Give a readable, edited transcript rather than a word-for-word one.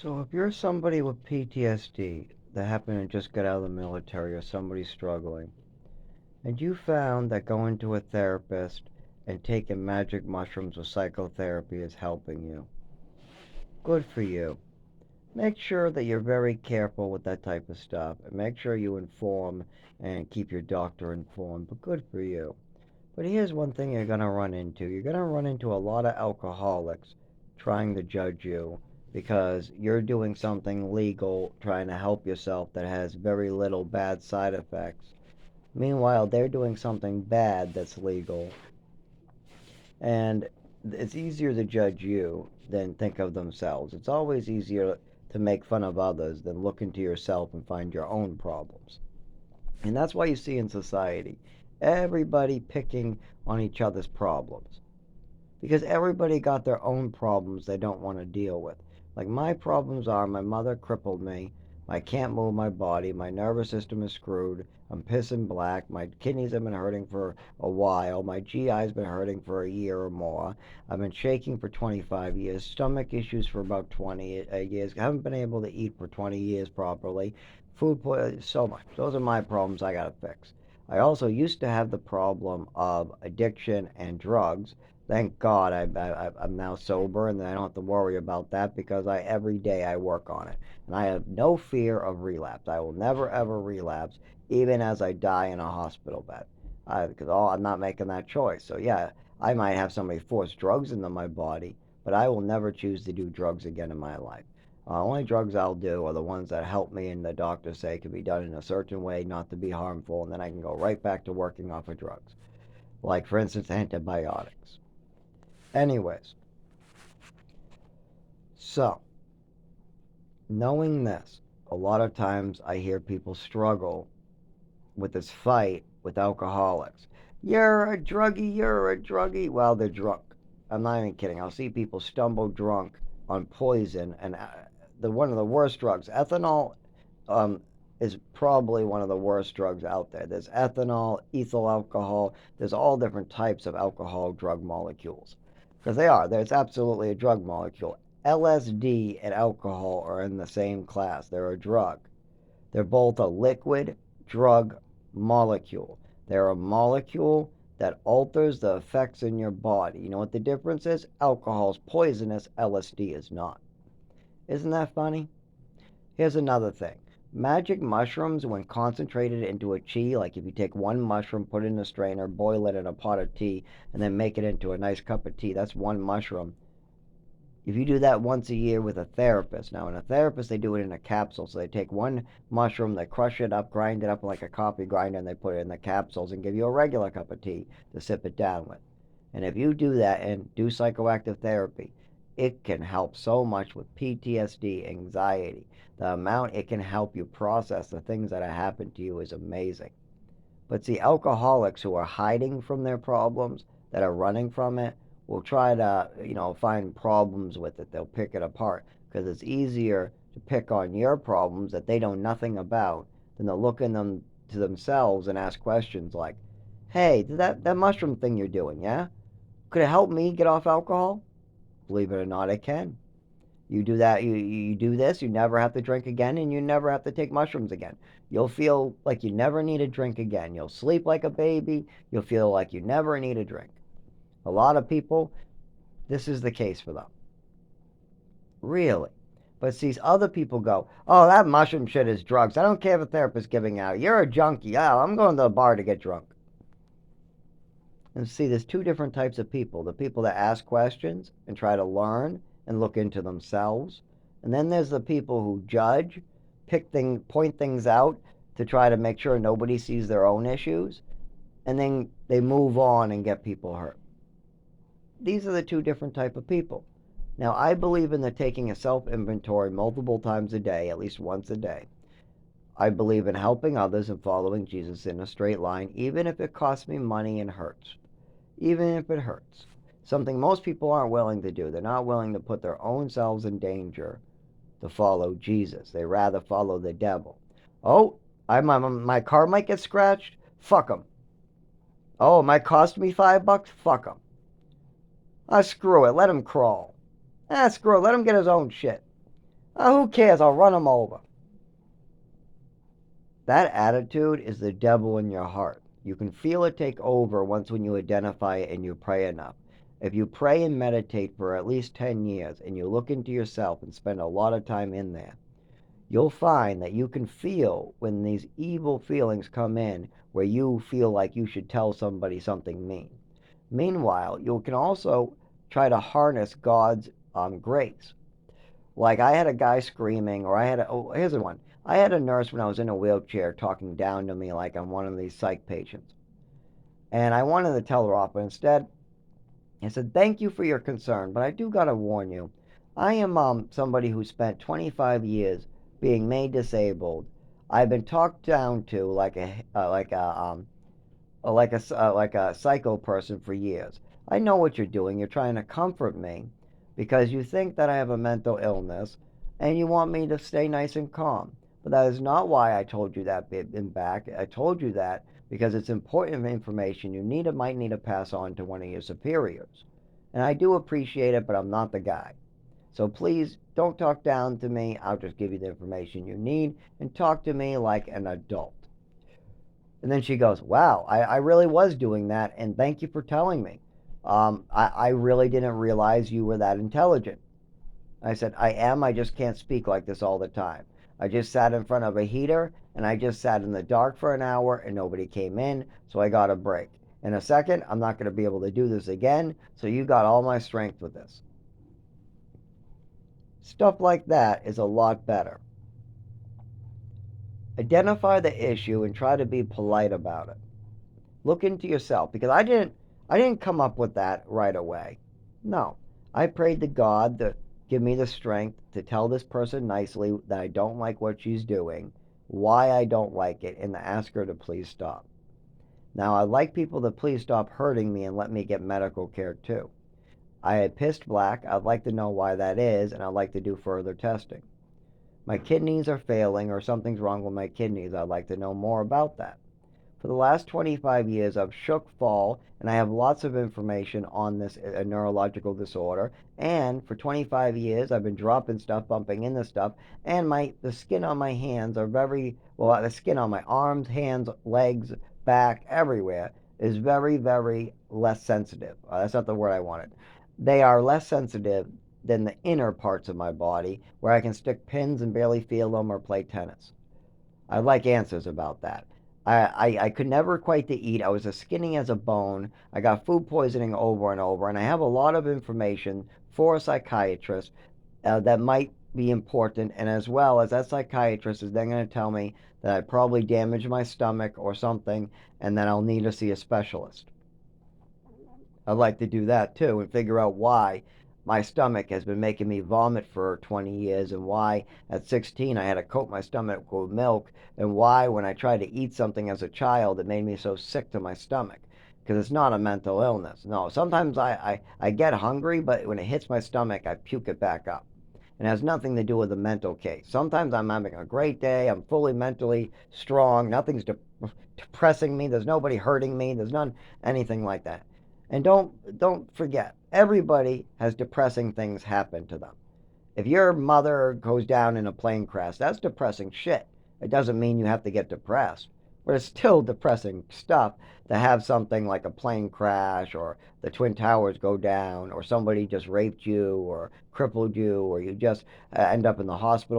So if you're somebody with PTSD that happened to just get out of the military or somebody struggling, and you found that going to a therapist and taking magic mushrooms or psychotherapy is helping you, good for you. Make sure that you're very careful with that type of stuff and make sure you inform and keep your doctor informed, but good for you. But here's one thing you're going to run into. You're going to run into a lot of alcoholics trying to judge you because you're doing something legal, trying to help yourself that has very little bad side effects. Meanwhile, they're doing something bad that's legal. And it's easier to judge you than think of themselves. It's always easier to make fun of others than look into yourself and find your own problems. And that's why you see in society everybody picking on each other's problems because everybody got their own problems they don't want to deal with. Like my problems are my mother crippled me, I can't move my body, my nervous system is screwed, I'm pissing black, my kidneys have been hurting for a while, my GI's been hurting for a year or more, I've been shaking for 25 years, stomach issues for about 20 years, haven't been able to eat for 20 years properly, food poisoning, so much. Those are my problems I gotta fix. I also used to have the problem of addiction and drugs. Thank God I'm now sober and I don't have to worry about that because every day I work on it. And I have no fear of relapse. I will never ever relapse, even as I die in a hospital bed. Because I'm not making that choice. So yeah, I might have somebody force drugs into my body, but I will never choose to do drugs again in my life. Only drugs I'll do are the ones that help me and the doctors say can be done in a certain way, not to be harmful, and then I can go right back to working off of drugs. Like, for instance, antibiotics. Anyways, so knowing this, a lot of times I hear people struggle with this fight with alcoholics. You're a druggie, you're a druggie. Well, they're drunk. I'm not even kidding. I'll see people stumble drunk on poison and the one of the worst drugs. Ethanol um, is probably one of the worst drugs out there. There's ethanol, ethyl alcohol. There's all different types of alcohol drug molecules because they are. There's absolutely a drug molecule. LSD and alcohol are in the same class. They're a drug. They're both a liquid drug molecule. They're a molecule that alters the effects in your body. You know what the difference is? Alcohol is poisonous, LSD is not. Isn't that funny? Here's another thing. Magic mushrooms, when concentrated into a tea, like if you take one mushroom, put it in a strainer, boil it in a pot of tea, and then make it into a nice cup of tea, that's one mushroom. If you do that once a year with a therapist, now in a therapist they do it in a capsule, so they take one mushroom, they crush it up, grind it up like a coffee grinder, and they put it in the capsules and give you a regular cup of tea to sip it down with. And if you do that and do psychoactive therapy, it can help so much with PTSD, anxiety. The amount it can help you process the things that have happened to you is amazing. But see, alcoholics who are hiding from their problems, that are running from it, will try to, find problems with it. They'll pick it apart because it's easier to pick on your problems that they know nothing about than to look in them to themselves and ask questions like, "Hey, that mushroom thing you're doing, yeah? Could it help me get off alcohol?" Believe it or not, it can. You do that, you do this, you never have to drink again, and you never have to take mushrooms again. You'll feel like you never need a drink again. You'll sleep like a baby. You'll feel like you never need a drink. A lot of people, this is the case for them. Really. But see, other people go, "Oh, that mushroom shit is drugs. I don't care if a therapist's giving out. You're a junkie. Oh, I'm going to the bar to get drunk." And see, there's two different types of people: the people that ask questions and try to learn and look into themselves. And then there's the people who judge, point things out to try to make sure nobody sees their own issues. And then they move on and get people hurt. These are the two different type of people. Now, I believe in the taking a self-inventory multiple times a day, at least once a day. I believe in helping others and following Jesus in a straight line, even if it costs me money and hurts. Even if it hurts. Something most people aren't willing to do. They're not willing to put their own selves in danger to follow Jesus. They rather follow the devil. Oh, my car might get scratched? Fuck them. Oh, it might cost me $5? Fuck them. Ah, screw it. Let him crawl. Ah, screw it. Let him get his own shit. Oh, who cares? I'll run them over. That attitude is the devil in your heart. You can feel it take over once when you identify it and you pray enough. If you pray and meditate for at least 10 years and you look into yourself and spend a lot of time in there, you'll find that you can feel when these evil feelings come in where you feel like you should tell somebody something mean. Meanwhile, you can also try to harness God's grace. Like I had a guy screaming, or here's the one. I had a nurse when I was in a wheelchair talking down to me like I'm one of these psych patients. And I wanted to tell her off, but instead I said, "Thank you for your concern, but I do gotta warn you. I am somebody who spent 25 years being made disabled. I've been talked down to like a psycho person for years. I know what you're doing. You're trying to comfort me because you think that I have a mental illness and you want me to stay nice and calm. But that is not why I told you that in back. I told you that because it's important information might need to pass on to one of your superiors. And I do appreciate it, but I'm not the guy. So please don't talk down to me. I'll just give you the information you need and talk to me like an adult." And then she goes, "Wow, I really was doing that, and thank you for telling me. I really didn't realize you were that intelligent." I said, "I am. I just can't speak like this all the time. I just sat in front of a heater, and I just sat in the dark for an hour, and nobody came in, so I got a break. In a second, I'm not going to be able to do this again, so you got all my strength with this." Stuff like that is a lot better. Identify the issue and try to be polite about it. Look into yourself because I didn't come up with that right away. No. I prayed to God to give me the strength to tell this person nicely that I don't like what she's doing, why I don't like it, and to ask her to please stop. Now, I'd like people to please stop hurting me and let me get medical care too. I had pissed black. I'd like to know why that is, and I'd like to do further testing. My kidneys are failing or something's wrong with my kidneys. I'd like to know more about that. For the last 25 years, I've shook fall, and I have lots of information on this neurological disorder. And for 25 years, I've been dropping stuff, bumping into stuff, and the skin on my hands are very well. The skin on my arms, hands, legs, back, everywhere is very, very less sensitive. That's not the word I wanted. They are less sensitive than the inner parts of my body, where I can stick pins and barely feel them or play tennis. I'd like answers about that. I could never quite to eat. I was as skinny as a bone. I got food poisoning over and over, and I have a lot of information for a psychiatrist that might be important. And as well as that psychiatrist is then going to tell me that I probably damaged my stomach or something, and then I'll need to see a specialist. I'd like to do that too and figure out why my stomach has been making me vomit for 20 years and why at 16 I had to coat my stomach with milk and why when I tried to eat something as a child it made me so sick to my stomach because it's not a mental illness. No, sometimes I get hungry, but when it hits my stomach, I puke it back up. And it has nothing to do with the mental case. Sometimes I'm having a great day. I'm fully mentally strong. Nothing's depressing me. There's nobody hurting me. There's none anything like that. And don't forget, everybody has depressing things happen to them. If your mother goes down in a plane crash, that's depressing shit. It doesn't mean you have to get depressed, but it's still depressing stuff to have something like a plane crash or the Twin Towers go down or somebody just raped you or crippled you or you just end up in the hospital